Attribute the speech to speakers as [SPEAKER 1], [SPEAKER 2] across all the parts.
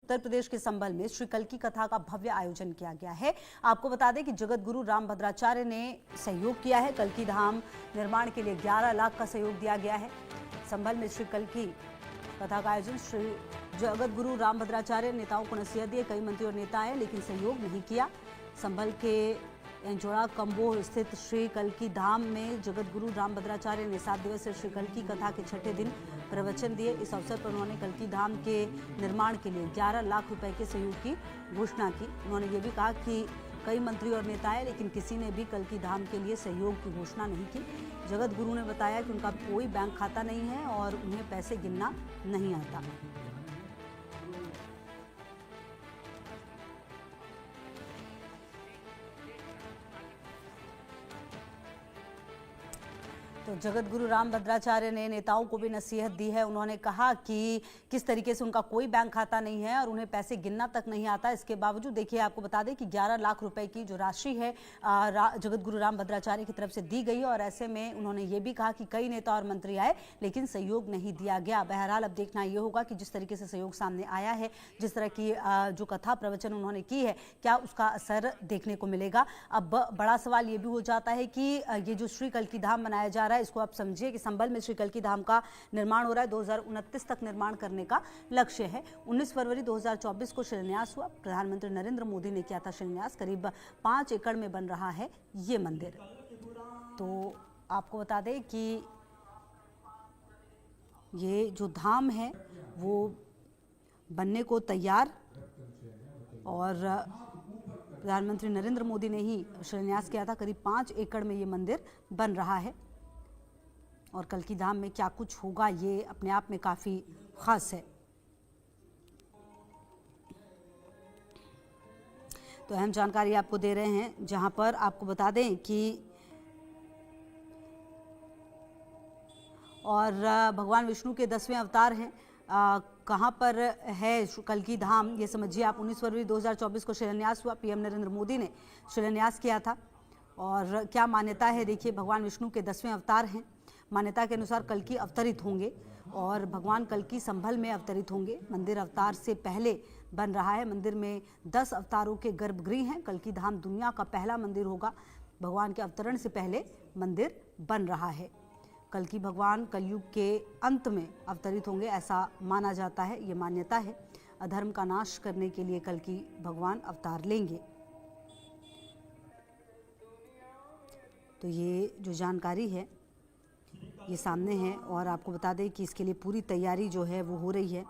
[SPEAKER 1] उत्तर प्रदेश के संभल में श्री कल्की कथा का भव्य आयोजन किया गया है। आपको बता दें कि जगत गुरु रामभद्राचार्य ने सहयोग किया है। कल्की धाम निर्माण के लिए 11 लाख का सहयोग दिया गया है। संभल में श्री कल्की कथा का आयोजन श्री जगत गुरु रामभद्राचार्य नेताओं को नसीहत दी। कई मंत्री और नेता आए लेकिन सहयोग नहीं किया। संभल के एंजोड़ा कंबोह स्थित श्री कल्की धाम में जगत गुरु रामभद्राचार्य ने 7 दिवसीय श्री कल्की कथा के छठे दिन प्रवचन दिए। इस अवसर पर उन्होंने कल्की धाम के निर्माण के लिए 11 लाख रुपए के सहयोग की घोषणा की। उन्होंने ये भी कहा कि कई मंत्री और नेता आए लेकिन किसी ने भी कल्की धाम के लिए सहयोग की घोषणा नहीं की। जगत गुरु ने बताया कि उनका कोई बैंक खाता नहीं है और उन्हें पैसे गिनना नहीं आता। तो जगत गुरु रामभद्राचार्य ने नेताओं को भी नसीहत दी है। उन्होंने कहा कि किस तरीके से उनका कोई बैंक खाता नहीं है और उन्हें पैसे गिनना तक नहीं आता। इसके बावजूद देखिए, आपको बता दें कि 11 लाख रुपए की जो राशि है जगत गुरु रामभद्राचार्य की तरफ से दी गई और ऐसे में उन्होंने ये भी कहा कि कई नेता और मंत्री आए लेकिन सहयोग नहीं दिया गया। बहरहाल अब देखना ये होगा कि जिस तरीके से सहयोग सामने आया है, जिस तरह की जो कथा प्रवचन उन्होंने की है, क्या उसका असर देखने को मिलेगा। अब बड़ा सवाल ये भी हो जाता है कि ये जो श्री कल्की धाम बनाया जा रहा है, इसको आप समझिए कि संभल में श्री कल्की धाम का निर्माण हो रहा है। 2029 तक निर्माण करने का लक्ष्य है। 19 फरवरी 2024 को शिलान्यास हुआ। प्रधानमंत्री नरेंद्र मोदी ने किया था शिलान्यास। करीब 5 एकड़ में बन रहा है ये मंदिर। तो आपको बता दें कि ये जो धाम है वो बनने को तैयार और प्रधानमंत्री नरेंद्र मोदी ने ही शिलान्यास किया था। करीब 5 एकड़ में ये मंदिर बन रहा है और कल्की धाम में क्या कुछ होगा ये अपने आप में काफ़ी खास है। तो अहम जानकारी आपको दे रहे हैं, जहां पर आपको बता दें कि और भगवान विष्णु के 10वें अवतार हैं। कहाँ पर है कल्की धाम ये समझिए आप। 19 फरवरी 2024 को शिलान्यास हुआ। पीएम नरेंद्र मोदी ने शिलान्यास किया था और क्या मान्यता है देखिए, भगवान विष्णु के 10वें अवतार हैं। मान्यता के अनुसार कल्की अवतरित होंगे और भगवान कल्की संभल में अवतरित होंगे। मंदिर अवतार से पहले बन रहा है। मंदिर में 10 अवतारों के गर्भगृह हैं। कल्की धाम दुनिया का पहला मंदिर होगा। भगवान के अवतरण से पहले मंदिर बन रहा है। कल्की भगवान कलयुग के अंत में अवतरित होंगे, ऐसा माना जाता है। ये मान्यता है। अधर्म का नाश करने के लिए कल्की भगवान अवतार लेंगे। तो ये जो जानकारी है ये सामने है और आपको बता दें कि इसके लिए पूरी तैयारी जो है वो हो रही है।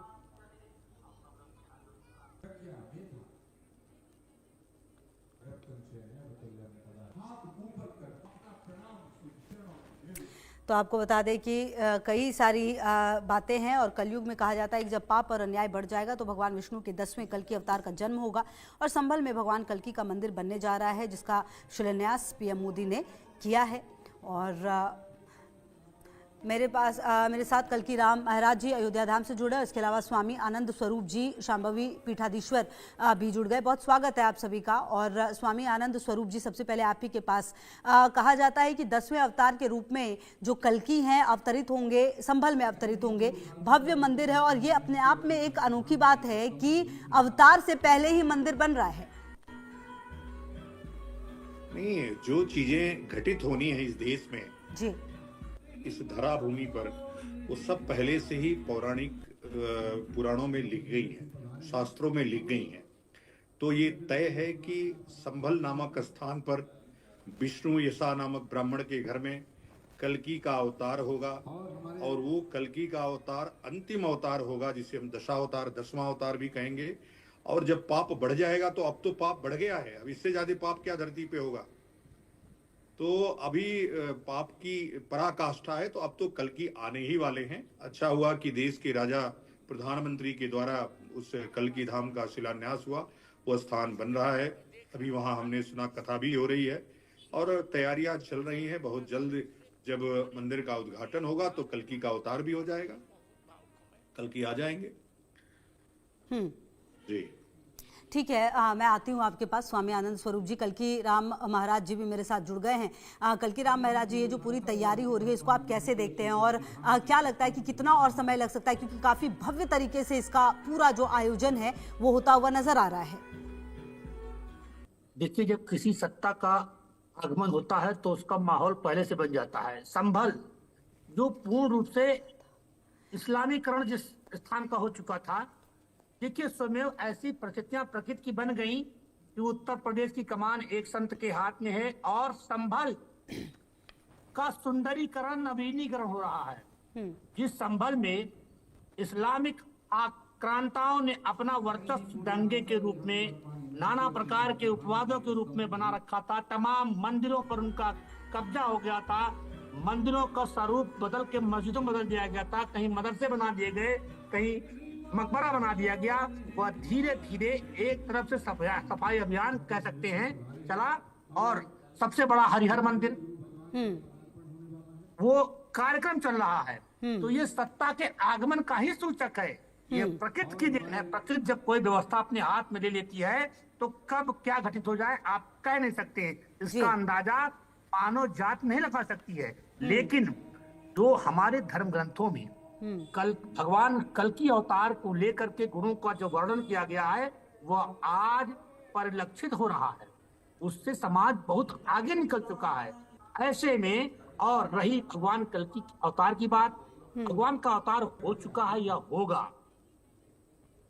[SPEAKER 1] तो आपको बता दें कि कई सारी बातें हैं और कलयुग में कहा जाता है कि जब पाप और अन्याय बढ़ जाएगा तो भगवान विष्णु के 10वें कल्की अवतार का जन्म होगा और संभल में भगवान कल्की का मंदिर बनने जा रहा है, जिसका शिलान्यास पीएम मोदी ने किया है। और मेरे साथ कल्की राम महाराज जी अयोध्या धाम से जुड़े और इसके अलावा स्वामी आनंद स्वरूप जी शांभवी पीठाधीश्वर भी जुड़ गए। बहुत स्वागत है आप सभी का। और स्वामी आनंद स्वरूप जी, सबसे पहले आप ही के पास कहा जाता है कि 10वें अवतार के रूप में जो कल्की हैं अवतरित होंगे, संभल में अवतरित होंगे। भव्य मंदिर है और ये अपने आप में एक अनोखी बात है कि अवतार से पहले ही मंदिर बन रहा है।
[SPEAKER 2] नहीं, जो चीजें घटित होनी है इस देश में
[SPEAKER 1] जी,
[SPEAKER 2] इस धरा भूमि पर, वो सब पहले से ही पौराणिक पुराणों में लिख गई हैं, शास्त्रों में लिख गई हैं। तो ये तय है कि संभल नामक स्थान पर विष्णु यशा नामक ब्राह्मण के घर में कल्की का अवतार होगा और वो कल्की का अवतार अंतिम अवतार होगा, जिसे हम दशावतार 10वां अवतार भी कहेंगे। और जब पाप बढ़ जाएगा, तो अब तो पाप बढ़ गया है, अब इससे ज्यादा पाप क्या धरती पे होगा। तो अभी पाप की पराकाष्ठा है, तो अब तो कल्की आने ही वाले हैं। अच्छा हुआ कि देश के राजा प्रधानमंत्री के द्वारा उस कल्की धाम का शिलान्यास हुआ, वो स्थान बन रहा है। अभी वहां हमने सुना कथा भी हो रही है और तैयारियां चल रही हैं। बहुत जल्द जब मंदिर का उद्घाटन होगा तो कल्की का अवतार भी हो जाएगा, कल्की आ जाएंगे। जी,
[SPEAKER 1] ठीक है, मैं आती हूँ आपके पास स्वामी आनंद स्वरूप जी। कल्की राम महाराज जी भी मेरे साथ जुड़ गए हैं। कल्की राम महाराज जी, ये जो पूरी तैयारी हो रही है इसको आप कैसे देखते हैं और क्या लगता है कि कितना और समय लग सकता है, क्योंकि काफी भव्य तरीके से इसका पूरा जो आयोजन है वो होता हुआ नजर आ रहा है।
[SPEAKER 3] देखिए, जब किसी सत्ता का आगमन होता है तो उसका माहौल पहले से बन जाता है। संभल जो पूर्ण रूप से इस्लामीकरण जिस स्थान का हो चुका था, देखिए स्वयं ऐसी परिस्थितियां प्रकृति की बन गई कि उत्तर प्रदेश की कमान एक संत के हाथ में है और संभल का सुंदरीकरण नवीनीकरण हो रहा है। जिस संभल में इस्लामिक आक्रांताओं ने अपना वर्चस्व दंगे के रूप में, नाना प्रकार के उपवादों के रूप में बना रखा था, तमाम मंदिरों पर उनका कब्जा हो गया था, मंदिरों का स्वरूप बदल के मस्जिदों में बदल दिया गया था, कहीं मदरसे बना दिए गए, कहीं मकबरा बना दिया गया। वह धीरे धीरे एक तरफ से सफाई अभियान कह सकते हैं चला, और सबसे बड़ा हरिहर मंदिर वो कार्यक्रम चल रहा है। तो ये सत्ता के आगमन का ही सूचक है। ये प्रकृति की देन है। प्रकृति जब कोई व्यवस्था अपने हाथ में ले लेती है तो कब क्या घटित हो जाए आप कह नहीं सकते। इसका अंदाजा मानव जात नहीं लगा सकती है। लेकिन जो हमारे धर्म ग्रंथों में भगवान कल्की अवतार को लेकर के गुरुओं का जो वर्णन किया गया है वह आज परिलक्षित हो रहा है। उससे समाज बहुत आगे निकल चुका है। ऐसे में और रही भगवान कल्की अवतार की बात, भगवान का अवतार हो चुका है या होगा,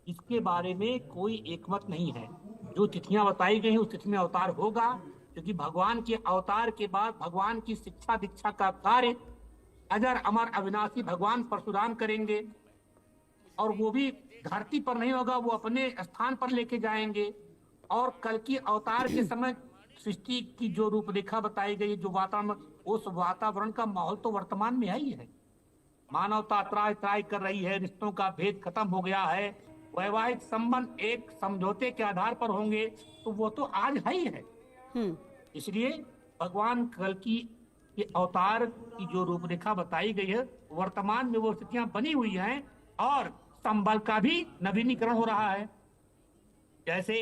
[SPEAKER 3] इसके बारे में कोई एकमत नहीं है। जो तिथियां बताई गई हैं उस तिथि में अवतार होगा, क्योंकि भगवान के अवतार के बाद भगवान की शिक्षा दीक्षा का कार्य अजर अमर अविनाशी भगवान परशुराम करेंगे, और वो भी धरती पर नहीं होगा, वो अपने स्थान पर लेके जाएंगे। और कल्की अवतार के समय सृष्टि की जो रूपरेखा बताई गई, जो वातावरण, उस वातावरण का माहौल तो वर्तमान में है ही है। मानवता त्राय त्राय कर रही है, रिश्तों का भेद खत्म हो गया है, वैवाहिक संबंध एक समझौते के आधार पर होंगे, तो वो तो आज है ही है। इसलिए भगवान कल्की के अवतार की जो रूपरेखा बताई गई है, वर्तमान में वो स्थितियां बनी हुई हैं और संबल का भी नवीनीकरण हो रहा है। जैसे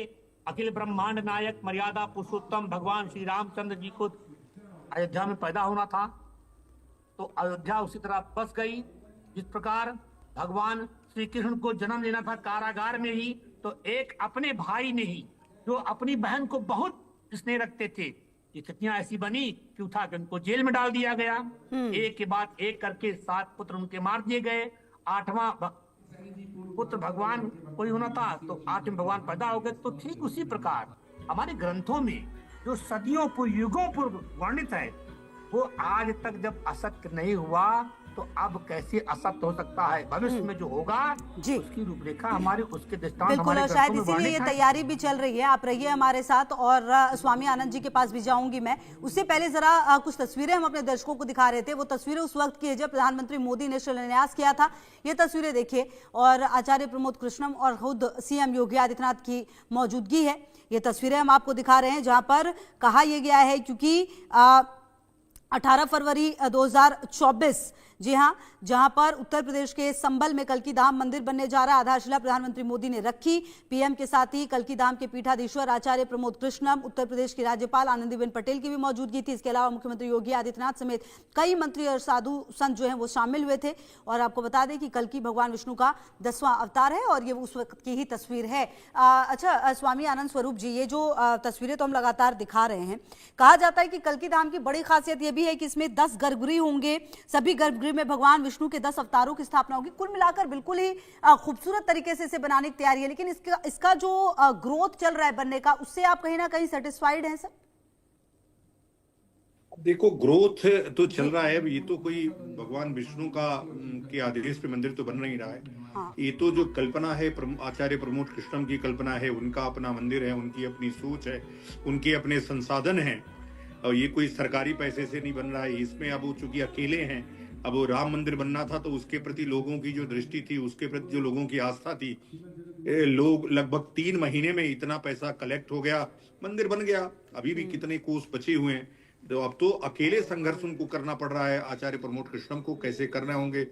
[SPEAKER 3] अखिल ब्रह्मांड नायक मर्यादा पुरुषोत्तम भगवान श्री रामचंद्र जी को अयोध्या में पैदा होना था, तो अयोध्या उसी तरह बस गई। जिस प्रकार भगवान श्री कृष्ण को जन्म लेना था कारागार में ही, तो एक अपने भाई ने ही, जो अपनी बहन को बहुत स्नेह रखते थे, स्थितियां ऐसी बनी कि उठा के उनको जेल में डाल दिया गया। एक के बाद एक करके 7 पुत्र उनके मार दिए गए। 8वां पुत्र भगवान कोई होना था, तो 8वें भगवान पैदा हो गए। तो ठीक उसी प्रकार हमारे ग्रंथों में जो सदियों पूर्व युगों पूर्व वर्णित है, वो आज तक जब असत्य नहीं हुआ तो अब कैसे असत्य हो सकता है। भविष्य में जो होगा उसकी रूपरेखा हमारे उसके दृष्टांत
[SPEAKER 1] बिल्कुल, और शायद इसीलिए ये तैयारी भी चल रही है। आप रहिए हमारे साथ और स्वामी आनंद जी के पास भी जाऊंगी मैं। उससे पहले जरा कुछ तस्वीरें हम अपने दर्शकों को दिखा रहे थे। वो तस्वीरें उस वक्त की है जब प्रधानमंत्री मोदी ने शिलान्यास किया था। ये तस्वीरें देखिए, और आचार्य प्रमोद कृष्णम और खुद सीएम योगी आदित्यनाथ की मौजूदगी है। ये तस्वीरें हम आपको दिखा रहे हैं जहां पर कहा यह गया है, क्योंकि 18 फरवरी 2024, जी हाँ, जहां पर उत्तर प्रदेश के संभल में कल्की धाम मंदिर बनने जा रहा है। आधारशिला प्रधानमंत्री मोदी ने रखी। पीएम के साथ ही कल्की धाम के पीठाधीश्वर आचार्य प्रमोद कृष्णम, उत्तर प्रदेश की राज्यपाल आनंदीबेन पटेल की भी मौजूदगी थी। इसके अलावा मुख्यमंत्री योगी आदित्यनाथ समेत कई मंत्री और साधु संत जो हैं वो शामिल हुए थे। और आपको बता दें कि कल्की भगवान विष्णु का 10वां अवतार है और ये उस वक्त की ही तस्वीर है। अच्छा स्वामी आनंद स्वरूप जी, ये जो तस्वीरें तो हम लगातार दिखा रहे हैं, कहा जाता है कि कल्की धाम की बड़ी खासियत यह भी है कि इसमें 10 गर्भगृह होंगे। सभी गर्भगृह में भगवान विष्णु के 10 अवतारों की स्थापना होगी। कुल मिलाकर बिल्कुल ही खूबसूरत तरीके से इसे बनाने की तैयारी है। लेकिन इसका जो ग्रोथ चल रहा है बनने का, उससे आप कहीं ना कहीं सेटिस्फाइड हैं सर?
[SPEAKER 2] देखो, ग्रोथ तो चल रहा है। ये तो कोई भगवान विष्णु का के आदेश पे मंदिर तो बन नहीं रहा है। हाँ। ये तो जो कल्पना है आचार्य प्रमोद कृष्णम की कल्पना है, उनका अपना मंदिर है, उनकी अपनी सोच है, उनके अपने संसाधन हैं, और ये कोई सरकारी पैसे से नहीं बन रहा है। इसमें अब वो चूंकि अकेले हैं, अब वो राम मंदिर बनना था तो उसके प्रति लोगों की जो दृष्टि थी, उसके प्रति जो लोगों की आस्था थी, लोग लगभग 3 महीने में इतना पैसा कलेक्ट हो गया, मंदिर बन गया। अभी भी कितने कोस बचे हुए हैं, तो अब तो अकेले संघर्ष उनको करना पड़ रहा है। आचार्य प्रमोद कृष्णम को कैसे करने होंगे।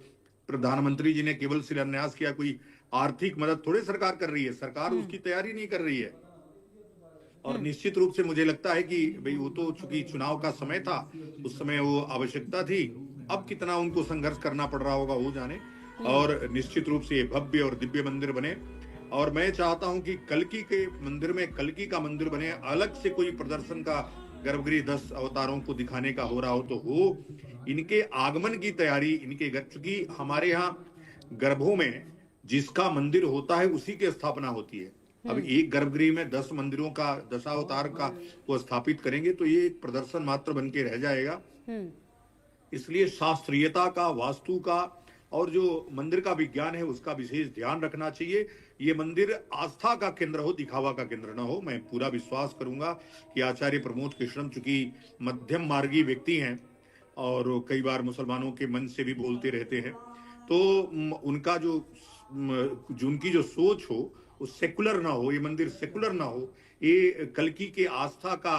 [SPEAKER 2] प्रधानमंत्री जी ने केवल शिलान्यास किया, कोई आर्थिक मदद थोड़े सरकार कर रही है, सरकार उसकी तैयारी नहीं कर रही है। और निश्चित रूप से मुझे लगता है कि भाई वो तो चूंकि चुनाव का समय था, उस समय वो आवश्यकता थी, अब कितना उनको संघर्ष करना पड़ रहा होगा वो जाने। और निश्चित रूप से ये भव्य और दिव्य मंदिर बने, और मैं चाहता हूं कि कल्कि के मंदिर में कल्कि का मंदिर बने, अलग से कोई प्रदर्शन का गर्भगृह 10 अवतारों को दिखाने का हो रहा हो तो हो। इनके आगमन की तैयारी इनके घर, चूंकि हमारे यहाँ गर्भों में जिसका मंदिर होता है उसी की स्थापना होती है। अब एक गर्भगृह में 10 मंदिरों का, 10 अवतार का वो स्थापित करेंगे तो ये एक प्रदर्शन मात्र बन के रह जाएगा। इसलिए शास्त्रीयता का, वास्तु का और जो मंदिर का विज्ञान है उसका विशेष ध्यान रखना चाहिए। ये मंदिर आस्था का केंद्र हो, दिखावा का केंद्र न हो। मैं पूरा विश्वास करूंगा कि आचार्य प्रमोद कृष्णम चूंकि मध्यम मार्गी व्यक्ति हैं और कई बार मुसलमानों के मन से भी बोलते रहते हैं, तो उनका जो उनकी जो सोच हो वो सेकुलर ना हो, ये मंदिर सेकुलर ना हो, ये कल्कि के आस्था का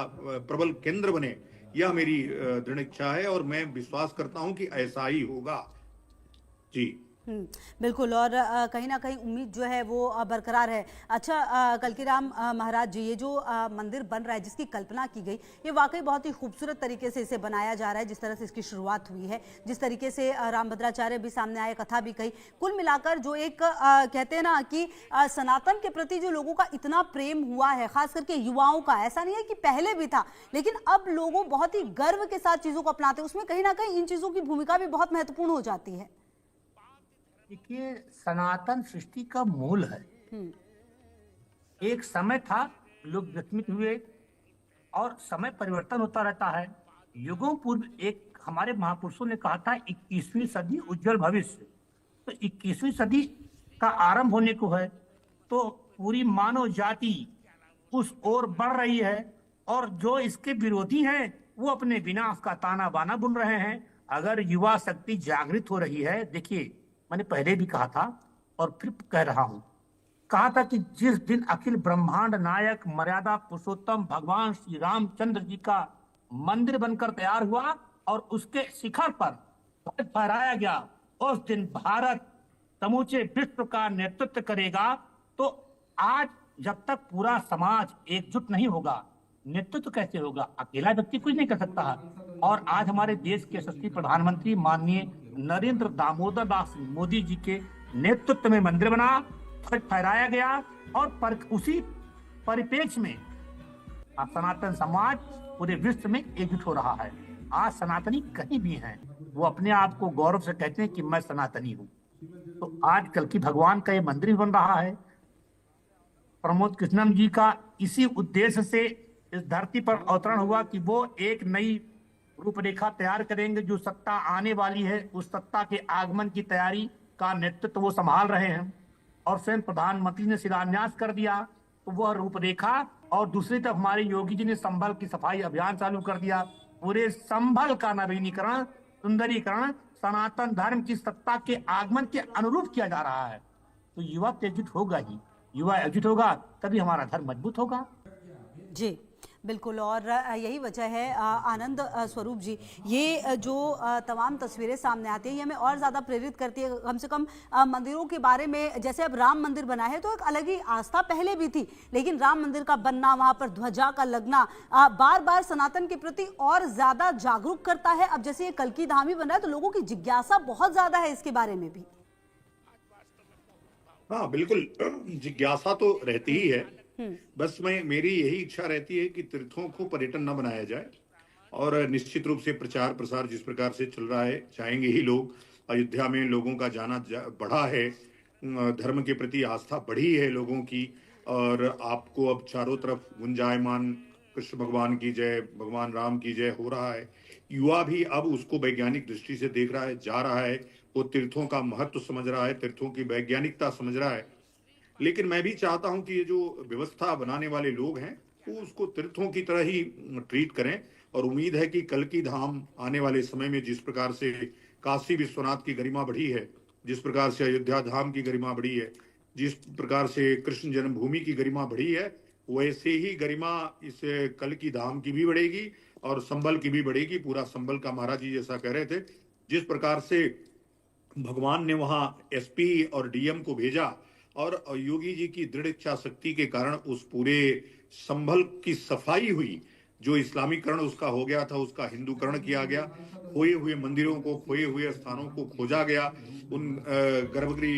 [SPEAKER 2] प्रबल केंद्र बने, यह मेरी दृढ़ इच्छा है और मैं विश्वास करता हूं कि ऐसा ही होगा। जी
[SPEAKER 1] बिल्कुल। और कहीं ना कहीं उम्मीद जो है वो बरकरार है। अच्छा कल्कीराम महाराज जी, ये जो मंदिर बन रहा है, जिसकी कल्पना की गई, ये वाकई बहुत ही खूबसूरत तरीके से इसे बनाया जा रहा है। जिस तरह से इसकी शुरुआत हुई है, जिस तरीके से रामभद्राचार्य भी सामने आए, कथा भी कही, कुल मिलाकर जो एक कहते हैं ना कि सनातन के प्रति जो लोगों का इतना प्रेम हुआ है, खास करके युवाओं का, ऐसा नहीं है कि पहले भी था, लेकिन अब लोगों बहुत ही गर्व के साथ चीजों को अपनाते हैं। उसमें कहीं ना कहीं इन चीजों की भूमिका भी बहुत महत्वपूर्ण हो जाती है।
[SPEAKER 3] देखिए, सनातन सृष्टि का मूल है। एक समय था, लोग विस्मित हुए और समय परिवर्तन होता रहता है। युगों पूर्व एक हमारे महापुरुषों ने कहा था 21वीं सदी उज्जवल भविष्य। तो 21वीं सदी का आरंभ होने को है, तो पूरी मानव जाति उस ओर बढ़ रही है और जो इसके विरोधी हैं वो अपने विनाश का ताना बाना बुन रहे हैं। अगर युवा शक्ति जागृत हो रही है, देखिए मैंने पहले भी कहा था और फिर कह रहा हूं, कहा था कि जिस दिन अखिल ब्रह्मांड नायक मर्यादा पुरुषोत्तम भगवान श्री रामचंद्र जी का मंदिर बनकर तैयार हुआ और उसके शिखर पर ध्वज फहराया गया, उस दिन भारत समूचे विश्व का नेतृत्व करेगा। तो आज जब तक पूरा समाज एकजुट नहीं होगा, नेतृत्व कैसे होगा? अकेला व्यक्ति कुछ नहीं कर सकता है। और आज हमारे देश के यशस्वी प्रधानमंत्री माननीय नरेंद्र दामोदर दास मोदी जी के नेतृत्व में मंदिर बना, ध्वज फहराया गया और उसी परिप्रेक्ष्य में आज सनातन समाज पूरे विश्व में एकजुट हो रहा है। आज सनातनी कहीं भी हैं, वो अपने आप को गौरव से कहते हैं कि मैं सनातनी हूँ। तो आज कल्कि भगवान का ये मंदिर बन रहा है। प्रमोद कृष्णम जी का इसी उद्देश्य से इस धरती पर अवतरण हुआ कि वो एक नई रूपरेखा तैयार करेंगे। जो सत्ता आने वाली है, उस सत्ता के आगमन की तैयारी का नेतृत्व वो संभाल रहे हैं और स्वयं प्रधानमंत्री ने शिलान्यास कर दिया। तो वह रूपरेखा, और दूसरी तरफ हमारे योगी जी ने संभल की सफाई अभियान चालू कर दिया। पूरे संभल का नवीनीकरण, सुंदरीकरण सनातन धर्म की सत्ता के आगमन के अनुरूप किया जा रहा है। तो युवा तो एकजुट होगा ही, युवा एकजुट होगा तभी हमारा धर्म मजबूत होगा।
[SPEAKER 1] जी बिल्कुल। और यही वजह है आनंद स्वरूप जी, ये जो तमाम तस्वीरें सामने आती हैं, ये हमें और ज़्यादा प्रेरित करती है। कम से कम मंदिरों के बारे में, जैसे अब राम मंदिर बना है तो एक अलग ही आस्था पहले भी थी, लेकिन राम मंदिर का बनना, वहाँ पर ध्वजा का लगना बार बार सनातन के प्रति और ज़्यादा जागरूक करता है। अब जैसे ये कल्कि धाम ही बन रहा है तो लोगों की जिज्ञासा बहुत ज़्यादा है इसके बारे में भी।
[SPEAKER 2] हाँ बिल्कुल, जिज्ञासा तो रहती ही है। बस मेरी यही इच्छा रहती है कि तीर्थों को पर्यटन न बनाया जाए, और निश्चित रूप से प्रचार प्रसार जिस प्रकार से चल रहा है, चाहेंगे ही लोग। अयोध्या में लोगों का जाना बढ़ा है, धर्म के प्रति आस्था बढ़ी है लोगों की, और आपको अब चारों तरफ गुंजायमान कृष्ण भगवान की जय, भगवान राम की जय हो रहा है। युवा भी अब उसको वैज्ञानिक दृष्टि से देख रहा है, जा रहा है, वो तीर्थों का महत्व समझ रहा है, तीर्थों की वैज्ञानिकता समझ रहा है। लेकिन मैं भी चाहता हूं कि ये जो व्यवस्था बनाने वाले लोग हैं वो उसको तीर्थों की तरह ही ट्रीट करें, और उम्मीद है कि कल्कि धाम आने वाले समय में जिस प्रकार से काशी विश्वनाथ की गरिमा बढ़ी है, जिस प्रकार से अयोध्या धाम की गरिमा बढ़ी है, जिस प्रकार से कृष्ण जन्मभूमि की गरिमा बढ़ी है, वैसे ही गरिमा इस कल्कि धाम की भी बढ़ेगी और संभल की भी बढ़ेगी। पूरा संभल का महाराज जी जैसा कह रहे थे, जिस प्रकार से भगवान ने वहां एसपी और डीएम को भेजा और योगी जी की दृढ़ इच्छा शक्ति के कारण उस पूरे संभल की सफाई हुई। जो इस्लामीकरण उसका हो गया था, उसका हिंदूकरण किया गया, खोए हुए मंदिरों को, खोए हुए स्थानों को खोजा गया, उन गर्भगृह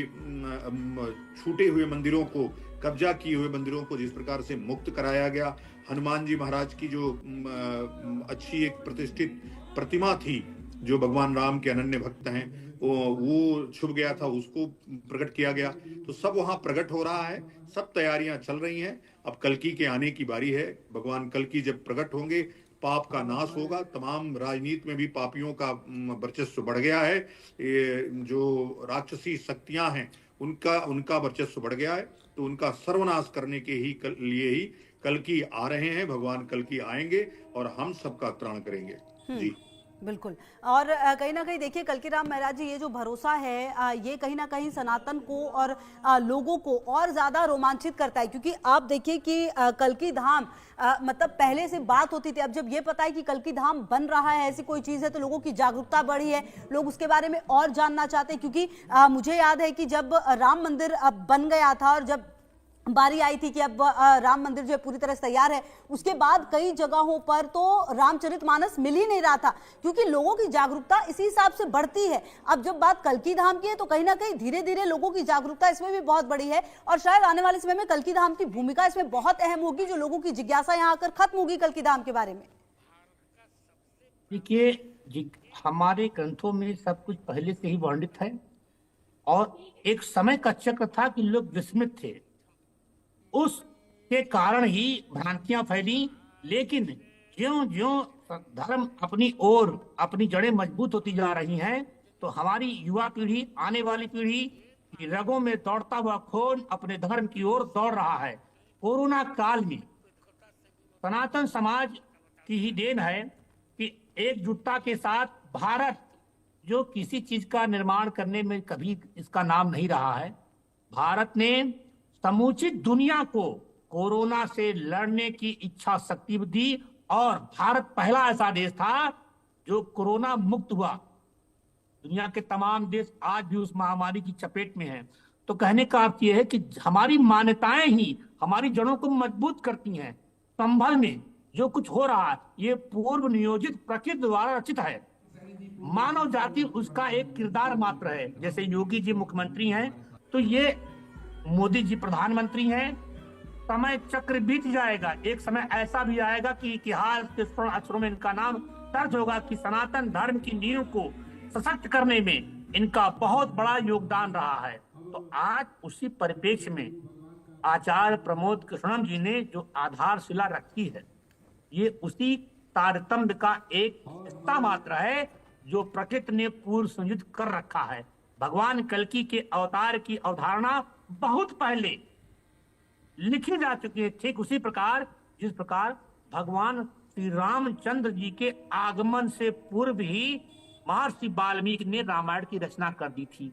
[SPEAKER 2] छूटे हुए मंदिरों को, कब्जा किए हुए मंदिरों को जिस प्रकार से मुक्त कराया गया। हनुमान जी महाराज की जो अच्छी एक प्रतिष्ठित प्रतिमा थी, जो भगवान राम के अनन्य भक्त हैं, वो छुप गया था, उसको प्रकट किया गया। तो सब वहां प्रकट हो रहा है, सब तैयारियां चल रही हैं। अब कल्कि के आने की बारी है। भगवान कल्कि जब प्रकट होंगे, पाप का नाश होगा। तमाम राजनीति में भी पापियों का वर्चस्व बढ़ गया है। ये जो राक्षसी शक्तियां हैं, उनका वर्चस्व बढ़ गया है। तो उनका सर्वनाश करने के लिए ही कल्कि आ रहे हैं। भगवान कल्कि आएंगे और हम सबका त्राण करेंगे। जी
[SPEAKER 1] बिल्कुल। और कहीं ना कहीं देखिए कल्कि राम महाराज जी, ये जो भरोसा है ये कहीं ना कहीं सनातन को और लोगों को और ज्यादा रोमांचित करता है, क्योंकि आप देखिए कि कल्कि धाम मतलब पहले से बात होती थी, अब जब ये पता है कि कल्कि धाम बन रहा है, ऐसी कोई चीज है, तो लोगों की जागरूकता बढ़ी है, लोग उसके बारे में और जानना चाहते हैं। क्योंकि मुझे याद है कि जब राम मंदिर बन गया था और जब बारी आई थी कि अब राम मंदिर जो है पूरी तरह से तैयार है, उसके बाद कई जगहों पर तो रामचरितमानस मिल ही नहीं रहा था, क्योंकि लोगों की जागरूकता इसी हिसाब से बढ़ती है। अब जब बात कल्कि धाम की है तो कहीं ना कहीं धीरे धीरे लोगों की जागरूकता इसमें भी बहुत बड़ी है, और शायद आने वाले समय में कल्कि धाम की भूमिका इसमें बहुत अहम होगी, जो लोगों की जिज्ञासा यहाँ आकर खत्म होगी कल्कि धाम के बारे में।
[SPEAKER 3] देखिए, हमारे ग्रंथों में सब कुछ पहले से ही वर्णित है, और एक समय का चक्र था कि लोग विस्मित थे, उसके कारण ही भ्रांतियां फैली। लेकिन ज्यों ज्यों धर्म अपनी ओर अपनी जड़ें मजबूत होती जा रही हैं, तो हमारी युवा पीढ़ी, आने वाली पीढ़ी की रगों में दौड़ता हुआ खून अपने धर्म की ओर दौड़ रहा है। कोरोना काल में सनातन समाज की ही देन है कि एकजुटता के साथ भारत, जो किसी चीज का निर्माण करने में कभी इसका नाम नहीं रहा है, भारत ने समूची दुनिया को कोरोना से लड़ने की इच्छा शक्ति दी, और भारत पहला ऐसा देश था जो कोरोना मुक्त हुआ। दुनिया के तमाम देश आज भी उस महामारी की चपेट में हैं। तो कहने का अर्थ यह है कि हमारी मान्यताएं ही हमारी जड़ों को मजबूत करती हैं। संभल में जो कुछ हो रहा है, ये पूर्व नियोजित प्रकृति द्वारा रचित है। मानव जाति उसका एक किरदार मात्र है। जैसे योगी जी मुख्यमंत्री हैं, तो ये मोदी जी प्रधानमंत्री हैं। समय चक्र बीत जाएगा, एक समय ऐसा भी आएगा कि इतिहास के स्वर्ण अक्षरों में इनका नाम दर्ज होगा कि सनातन धर्म की नींव को सशक्त करने में इनका बहुत बड़ा योगदान रहा है। तो आज उसी परिप्रेक्ष्य में आचार्य प्रमोद कृष्णम जी ने जो आधारशिला रखी है, ये उसी तारतम्य का एक हिस्सा मात्र है जो प्रकृति ने पूर्व संयोजित कर रखा है। भगवान कल्कि के अवतार की अवधारणा बहुत पहले लिखी जा चुकी है, ठीक उसी प्रकार जिस प्रकार भगवान श्री रामचंद्र जी के आगमन से पूर्व ही महर्षि वाल्मीकि ने रामायण की रचना कर दी थी।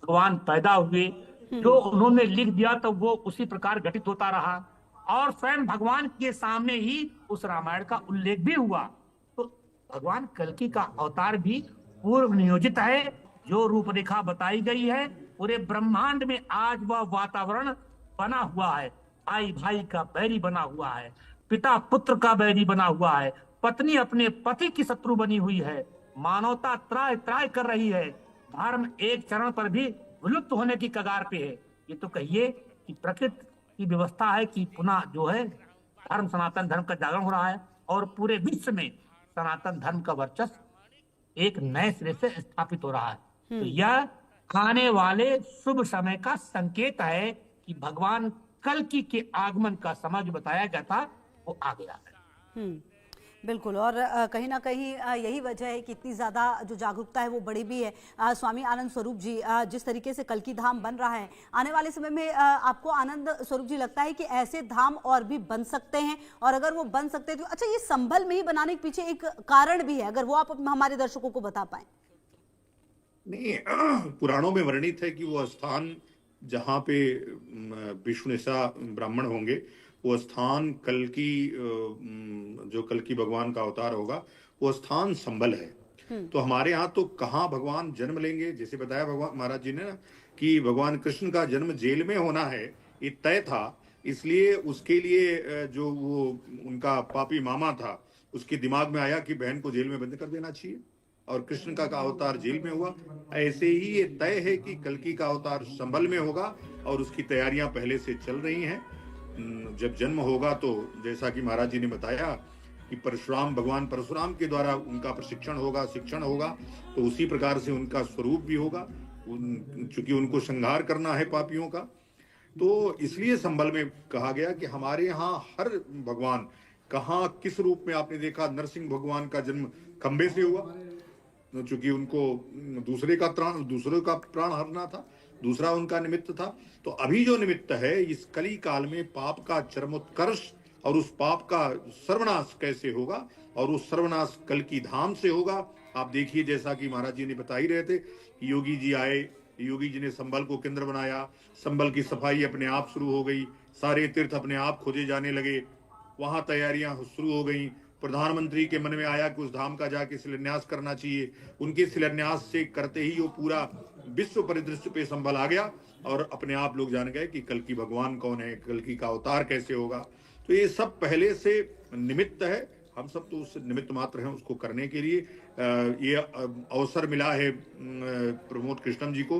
[SPEAKER 3] भगवान पैदा हुए, जो उन्होंने लिख दिया तो वो उसी प्रकार घटित होता रहा, और स्वयं भगवान के सामने ही उस रामायण का उल्लेख भी हुआ। तो भगवान कल्कि का अवतार भी पूर्व नियोजित है। जो रूपरेखा बताई गई है, पूरे ब्रह्मांड में आज वह वातावरण बना हुआ है। भाई भाई का बैरी बना हुआ है, पिता पुत्र का बैरी बना हुआ है, पत्नी अपने पति की शत्रु बनी हुई है, मानवता त्राय त्राय कर रही है, धर्म एक चरण पर भी विलुप्त होने की कगार पे है। ये तो कहिए कि प्रकृति की व्यवस्था है कि पुनः जो है धर्म, सनातन धर्म का जागरण हो रहा है, और पूरे विश्व में सनातन धर्म का वर्चस्व एक नए सिरे से स्थापित हो रहा है। तो यह आने वाले शुभ समय का संकेत है कि भगवान कल्कि के आगमन का समय जो बताया गया था वो आ गया है।
[SPEAKER 1] बिल्कुल। और कहीं ना कहीं यही वजह है कि इतनी ज़्यादा जो जागरूकता है वो बड़ी भी है। स्वामी आनंद स्वरूप जी, जिस तरीके से कल्कि धाम बन रहा है, आने वाले समय में आपको आनंद स्वरूप जी लगता है कि ऐसे धाम और भी बन सकते हैं? और अगर वो बन सकते हैं तो अच्छा, ये संभल में ही बनाने के पीछे एक कारण भी है, अगर वो आप हमारे दर्शकों को बता पाए।
[SPEAKER 2] नहीं, पुराणों में वर्णित है कि वो स्थान जहाँ पे विष्णुसा ब्राह्मण होंगे, वो स्थान कल्कि, जो कल्कि भगवान का अवतार होगा, वो स्थान संभल है। तो हमारे यहाँ तो कहाँ भगवान जन्म लेंगे, जैसे बताया भगवान महाराज जी ने ना कि भगवान कृष्ण का जन्म जेल में होना है, ये तय था। इसलिए उसके लिए जो वो उनका पापी मामा था, उसके दिमाग में आया कि बहन को जेल में बंद कर देना चाहिए, और कृष्ण का अवतार जेल में हुआ। ऐसे ही ये तय है कि कल्कि का अवतार संभल में होगा, और उसकी तैयारियां पहले से चल रही हैं। जब जन्म होगा तो जैसा कि महाराज जी ने बताया कि भगवान परशुराम के द्वारा उनका प्रशिक्षण होगा, शिक्षण होगा, तो उसी प्रकार से उनका स्वरूप भी होगा। चूंकि उनको संहार करना है पापियों का, तो इसलिए संभल में कहा गया कि हमारे यहाँ हर भगवान कहाँ किस रूप में, आपने देखा नरसिंह भगवान का जन्म खंबे से हुआ, चूंकि उनको दूसरे का प्राण हरना था, दूसरा उनका निमित्त था। तो अभी जो निमित्त है इस कली काल में पाप का चरमोत्कर्ष और उस पाप का सर्वनाश कैसे होगा, और उस सर्वनाश कल की धाम से होगा। आप देखिए जैसा कि महाराज जी ने बता ही रहे थे, योगी जी आए, योगी जी ने संभल को केंद्र बनाया, संभल की सफाई अपने आप शुरू हो गई, सारे तीर्थ अपने आप खोजे जाने लगे, वहां तैयारियां शुरू हो गई। प्रधानमंत्री के मन में आया कि उस धाम का जाके शिलान्यास करना चाहिए। उनके शिलान्यास से करते ही वो पूरा विश्व परिदृश्य पे संभल आ गया, और अपने आप लोग जान गए कि कल्कि भगवान कौन है, कल्कि का अवतार कैसे होगा। तो ये सब पहले से निमित्त है, हम सब तो उस निमित्त मात्र हैं उसको करने के लिए। ये अवसर मिला है प्रमोद कृष्णम जी को